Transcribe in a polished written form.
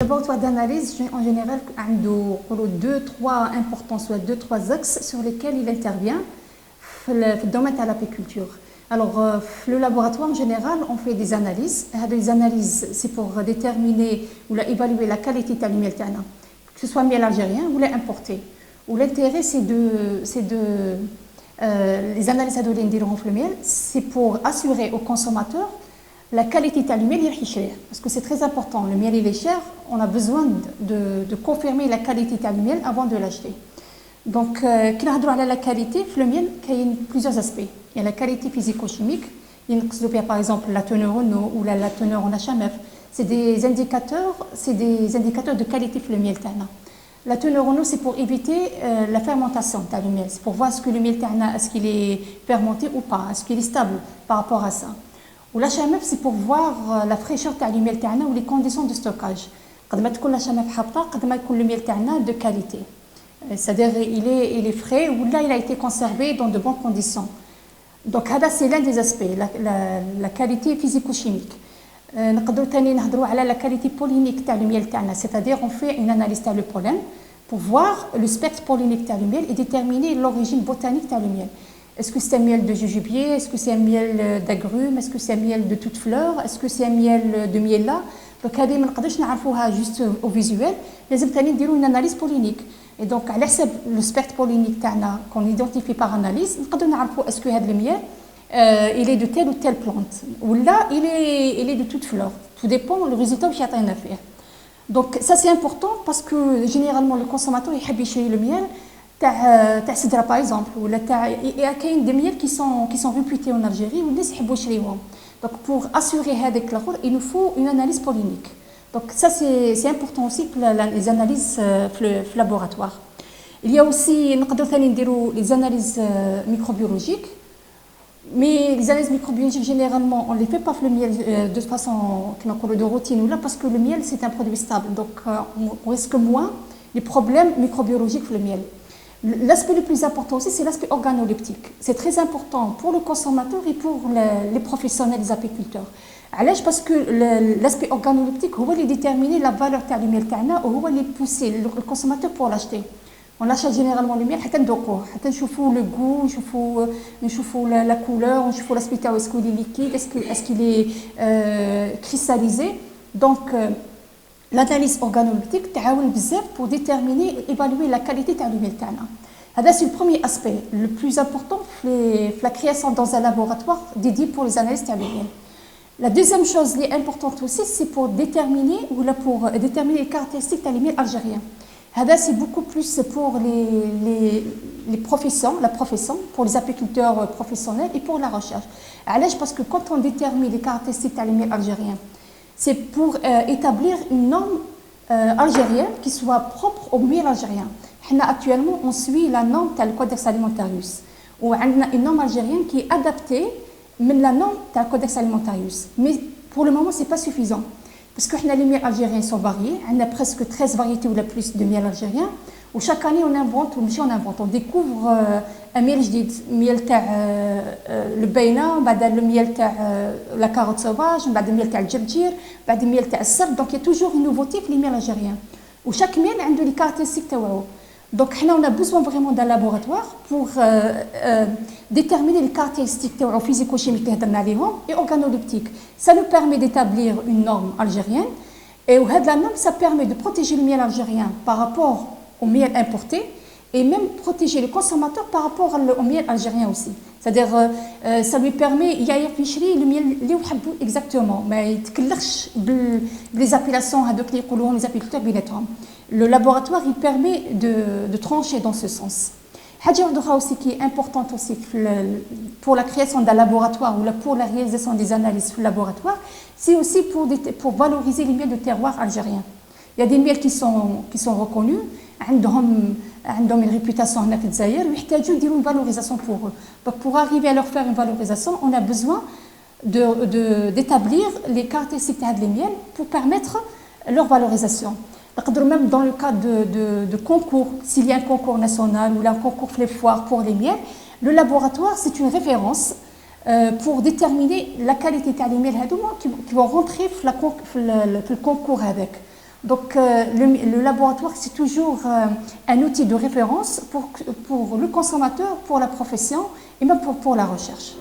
laboratoire d'analyse, en général, a deux, trois importants, soit deux, trois axes sur lesquels il intervient dans le domaine de l'apiculture. Alors, le laboratoire, en général, on fait des analyses. Les analyses, c'est pour déterminer ou évaluer la qualité de la miel, que ce soit miel algérien ou importé. L'intérêt, les analyses à le miel, c'est pour assurer aux consommateurs la qualité de miel est chère. Parce que c'est très important. Le miel, il est cher. On a besoin de confirmer la qualité de miel avant de l'acheter. Donc, quand on parle de la qualité, le miel, il y a plusieurs aspects. Il y a la qualité physico-chimique. Il y a par exemple la teneur en eau ou la teneur en HMF. C'est des indicateurs de qualité du miel. La teneur en eau, c'est pour éviter la fermentation du miel. C'est pour voir est-ce que le miel est-ce qu'il est fermenté ou pas, est-ce qu'il est stable par rapport à ça. Ou la HMF, c'est pour voir la fraîcheur du miel ou les conditions de stockage. Quand on la HMF le miel de qualité. C'est-à-dire il est frais ou là il a été conservé dans de bonnes conditions. Donc c'est l'un des aspects, la qualité physico-chimique. نقدروا ثاني نهضروا على la qualité pollinique تاع الميل تاعنا, c'est-à-dire on fait une analyse تاع le pollen pour voir le spectre pollinique تاع le miel et déterminer l'origine botanique تاع le miel. Est-ce que c'est un miel de jujubier, est-ce que c'est un miel d'agrumes, est-ce que c'est un miel de toutes fleurs, est-ce que c'est un miel de miella. Donc هذه ما نقدرش نعرفوها juste au visuel, لازم ثاني نديروا une analyse pollinique. Et donc على حسب le spectre pollinique تاعنا qu'on identifie par analyse نقدروا نعرفوا est-ce que هذا الميل il est de telle ou telle plante ou là il est de toute fleur. Tout dépend du résultat que يعطينا فيه. Donc ça c'est important parce que généralement le consommateur يحب يشري le miel تاع سدرة par exemple ou كاين des miels qui sont réputés en Algérie والناس يحبوا يشريوهم. Donc pour assurer هذاك الاخر il nous faut une analyse pollinique. Donc ça c'est important aussi pour les analyses في laboratoire. Il y a aussi نقدروا ثاني نديروا les analyses microbiologiques. Mais les analyses microbiologiques, généralement, on ne les fait pas le miel de façon de routine ou là, parce que le miel, c'est un produit stable. Donc, on risque moins les problèmes microbiologiques pour le miel. L'aspect le plus important aussi, c'est l'aspect organoleptique. C'est très important pour le consommateur et pour les professionnels, les apiculteurs. Parce que l'aspect organoleptique, il détermine la valeur du miel ou il pousser le consommateur pour l'acheter. On achète généralement le miel حتى نذوقوه, حتى نشوفوا le goût, نشوفوا la couleur, نشوفوا l'aspect تاعو, est-ce qu'il est liquide, est-ce qu'il est cristallisé. Donc l'analyse organoleptique تعاون بزاف pour déterminer et évaluer la qualité تاع le miel تاعنا. هذا c'est le premier aspect le plus important la création dans un laboratoire dédié pour les analyses تاع le miel. La deuxième chose qui est importante aussi, c'est pour déterminer les caractéristiques تاع le miel algérien. C'est beaucoup plus pour les professions, la profession, pour les apiculteurs professionnels et pour la recherche. Parce que quand on détermine les caractéristiques du miel algérien, c'est pour établir une norme algérienne qui soit propre au miel algérien. Actuellement, on suit la norme du Codex Alimentarius. On a une norme algérienne qui est adaptée à la norme du Codex Alimentarius. Mais pour le moment, ce n'est pas suffisant. Parce que les miels algériens sont variés, on a presque 13 variétés ou plus de miel algérien. Où chaque année on invente, on découvre un miel جديد, miel تاع le beina, le miel تاع la carotte sauvage, le miel تاع الجرجير, le miel تاع السرد. Donc il y a toujours une nouveauté pour les miels algériens. Où chaque miel a des caractéristiques تاعو. Donc on a besoin vraiment d'un laboratoire pour déterminer les caractéristiques physico-chimiques et organoleptiques. Ça nous permet d'établir une norme algérienne et la norme ça permet de protéger le miel algérien par rapport au miel importé et même protéger le consommateur par rapport au miel algérien aussi. C'est-à-dire ça lui permet يشري le miel اللي يحبه exactement ما يتكلخش les appellations هذوك اللي يقولوهم les apiculteurs بيناتهم. Le laboratoire il permet de trancher dans ce sens. حاجة aussi qui est importante aussi pour la création d'un laboratoire ou pour la réalisation des analyses au laboratoire, c'est aussi pour valoriser les miels de terroir algériens. Il y a des miels qui sont reconnus, عندهم une réputation هنا في الجزائر ويحتاجوا يديروا une valorisation pour eux. Donc pour arriver à leur faire une valorisation, on a besoin d'établir les caractéristiques des miels pour permettre leur valorisation. Même dans le cas de concours, s'il y a un concours national ou un concours foire pour les miels, le laboratoire c'est une référence pour déterminer la qualité des miels qui vont rentrer dans le concours avec. Donc le laboratoire, c'est toujours un outil de référence pour le consommateur, pour la profession et même pour la recherche.